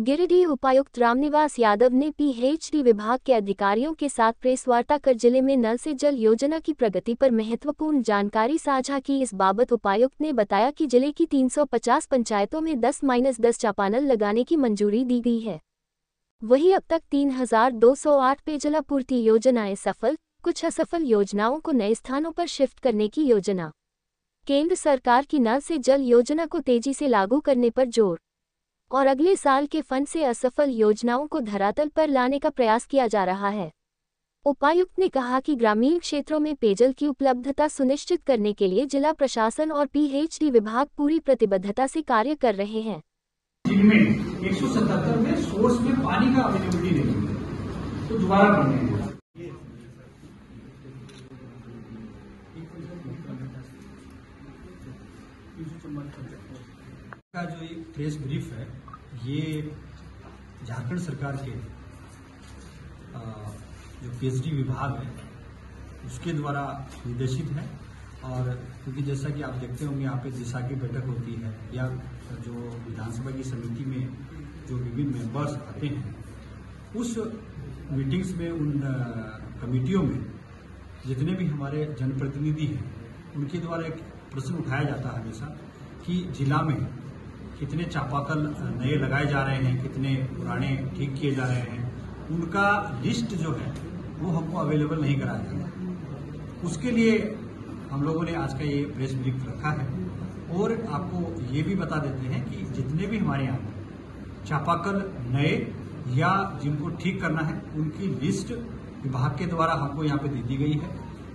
गिरिडीह उपायुक्त रामनिवास यादव ने पीएचडी विभाग के अधिकारियों के साथ प्रेस वार्ता कर जिले में नल से जल योजना की प्रगति पर महत्वपूर्ण जानकारी साझा की। इस बाबत उपायुक्त ने बताया कि जिले की 350 पंचायतों में 10-10 चापानल लगाने की मंजूरी दी गई है। वहीं अब तक 3208 पेयजलापूर्ति योजनाएं सफल, कुछ असफल योजनाओं को नए स्थानों पर शिफ्ट करने की योजना। केंद्र सरकार की नल से जल योजना को तेजी से लागू करने पर जोर और अगले साल के फंड से असफल योजनाओं को धरातल पर लाने का प्रयास किया जा रहा है। उपायुक्त ने कहा कि ग्रामीण क्षेत्रों में पेयजल की उपलब्धता सुनिश्चित करने के लिए जिला प्रशासन और पीएचडी विभाग पूरी प्रतिबद्धता से कार्य कर रहे हैं। जिनमें 177 में सोर्स में पानी का अवेलेबिलिटी नहीं है, तो दोबारा करने हैं। का जो ये प्रेस ब्रीफ है, ये झारखंड सरकार के जो पीएचडी विभाग है उसके द्वारा निर्देशित है। और क्योंकि जैसा कि आप देखते होंगे यहाँ पे दिशा की बैठक होती है या जो विधानसभा की समिति में जो विभिन्न मेंबर्स आते हैं, उस मीटिंग्स में उन कमेटियों में जितने भी हमारे जनप्रतिनिधि हैं उनके द्वारा एक प्रश्न उठाया जाता है हमेशा कि जिला में कितने चापाकल नए लगाए जा रहे हैं, कितने पुराने ठीक किए जा रहे हैं, उनका लिस्ट जो है वो हमको अवेलेबल नहीं कराया जाता। उसके लिए हम लोगों ने आज का ये प्रेस ब्रीफ रखा है। और आपको ये भी बता देते हैं कि जितने भी हमारे यहाँ चापाकल नए या जिनको ठीक करना है उनकी लिस्ट विभाग के द्वारा हमको यहाँ पे दे दी गई है।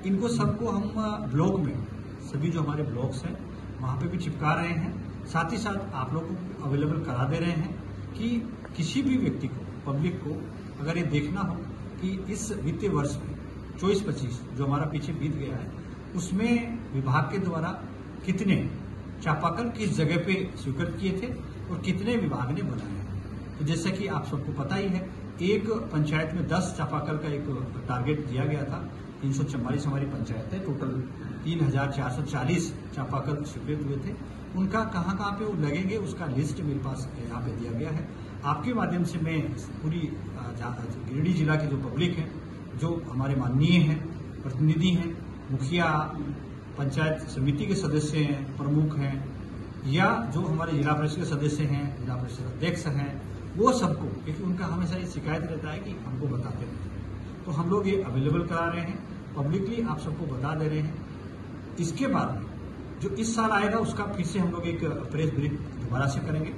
इनको सबको हम ब्लॉक में, सभी जो हमारे ब्लॉक्स हैं वहाँ पे भी चिपका रहे हैं। साथ ही साथ आप लोगों को अवेलेबल करा दे रहे हैं कि किसी भी व्यक्ति को, पब्लिक को अगर ये देखना हो कि इस वित्तीय वर्ष में 24-25 जो हमारा पीछे बीत गया है उसमें विभाग के द्वारा कितने चापाकल किस जगह पे स्वीकृत किए थे और कितने विभाग ने बनाए हैं। तो जैसा कि आप सबको पता ही है, एक पंचायत में 10 चापाकल का एक टारगेट दिया गया था। 344 हमारी पंचायत है, टोटल 3440 चापाकल स्वीकृत हुए थे। उनका कहाँ पे वो लगेंगे उसका लिस्ट मेरे पास यहाँ पे दिया गया है। आपके माध्यम से मैं पूरी गिरिडीह जिला के जो पब्लिक है, जो हमारे माननीय हैं, प्रतिनिधि हैं, मुखिया, पंचायत समिति के सदस्य हैं, प्रमुख हैं, या जो हमारे जिला परिषद के सदस्य हैं, जिला परिषद अध्यक्ष हैं, वो सबको, क्योंकि उनका हमेशा ये शिकायत रहता है कि हमको बताते रहते, तो हम लोग ये अवेलेबल करा रहे हैं, पब्लिकली आप सबको बता दे रहे हैं। इसके बाद जो इस साल आएगा उसका फिर से हम लोग एक प्रेस ब्रीफ दोबारा से करेंगे।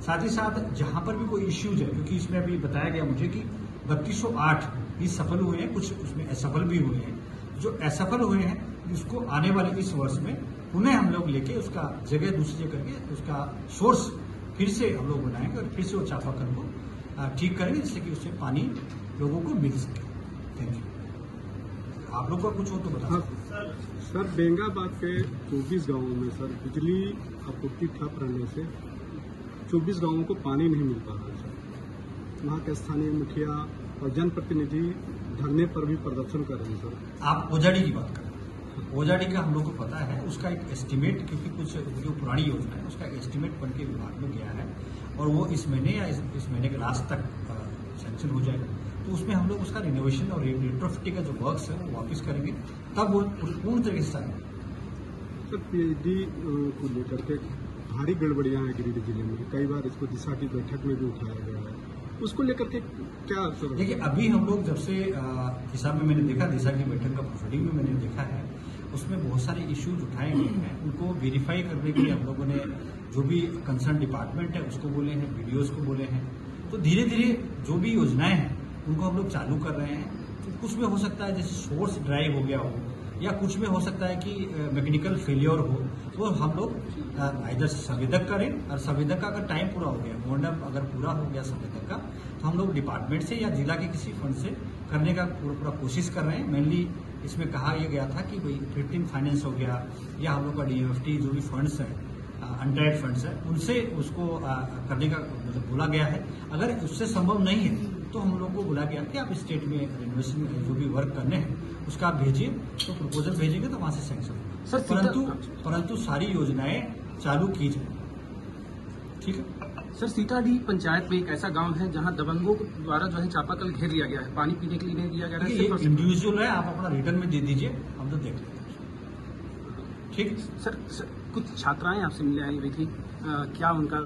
साथ ही साथ जहां पर भी कोई इश्यूज है, क्योंकि इसमें अभी बताया गया मुझे कि 3208 भी सफल हुए हैं, कुछ उसमें असफल भी हुए हैं। जो असफल हुए हैं उसको आने वाले इस वर्ष में पुनः हम लोग लेके उसका जगह दूसरी जगह करके उसका सोर्स फिर से हम लोग बनाएंगे और फिर से वो चापाकल को ठीक करेंगे जिससे कि उससे पानी लोगों को मिल सके। Thank you. आप लोग का कुछ हो तो बता। सर, बेंगाबाद के 24 गांवों में सर बिजली आपूर्ति ठप रहने से 24 गांवों को पानी नहीं मिल पा रहा है सर। वहाँ के स्थानीय मुखिया और जनप्रतिनिधि धरने पर भी प्रदर्शन कर रहे हैं सर। आप ओजाडी की बात करें, ओजाडी का हम लोग को पता है, उसका एक एस्टीमेट, क्योंकि कुछ जो पुरानी योजना है उसका एस्टीमेट बन के विभाग में गया है और वो इस महीने या इस महीने के लास्ट तक सैंक्शन हो जाएगा। तो उसमें हम लोग उसका रिनोवेशन और रिट्रोफिटिंग का जो वर्क्स है वो वापस करेंगे, तब वो पूर्ण तरीके से आएगा। सर, पीएचडी को लेकर के भारी गड़बड़ियां हैं गिरिडीह जिले में, कई बार इसको दिशा की बैठक में भी उठाया गया है, उसको लेकर के क्या सर? देखिए, अभी हम लोग जब से दिशा में मैंने देखा, दिशा की बैठक का प्रोसीडिंग में मैंने देखा है, उसमें बहुत सारे इश्यूज उठाए गए हैं। उनको वेरीफाई करने के लिए हम लोगों ने जो भी कंसर्न डिपार्टमेंट है उसको बोले हैं, बीडीओज को बोले हैं। तो धीरे धीरे जो भी योजनाएं हैं उनको हम लोग चालू कर रहे हैं। तो कुछ में हो सकता है जैसे सोर्स ड्राइव हो गया हो, या कुछ में हो सकता है कि मैकेनिकल फेलियर हो, तो हम लोग इधर संवेदक करें, और संवेदक का अगर टाइम पूरा हो गया, मॉडर्न अगर पूरा हो गया संवेदक का, तो हम लोग डिपार्टमेंट से या जिला के किसी फंड से करने का पूरा कोशिश कर रहे हैं। मेनली इसमें कहा यह गया था कि भाई 15 फाइनेंस हो गया, या हम लोग का डीएफटी जो भी फंड्स है, अनटाइड फंड्स है, उनसे उसको करने का मतलब बोला गया है। अगर उससे संभव नहीं है तो हम लोग को बोला गया कि आप स्टेट में रिनोवेशन जो भी वर्क करने हैं उसका आप भेजिए, तो प्रपोजल भेजेंगे तो वहां से सैंक्शन होगा। परंतु सारी योजनाएं चालू की जाए। ठीक है। सर, सीताडी पंचायत में एक ऐसा गांव है जहां दबंगों द्वारा जो है चापाकल घेर लिया गया है, पानी पीने के लिए नहीं दिया गया है। ये इंडिविजुअल है, आप अपना रिटर्न में दे दीजिए, हम तो देख लेंगे। ठीक। सर, कुछ छात्राएं आपसे मिलने आई हुई थी, क्या उनका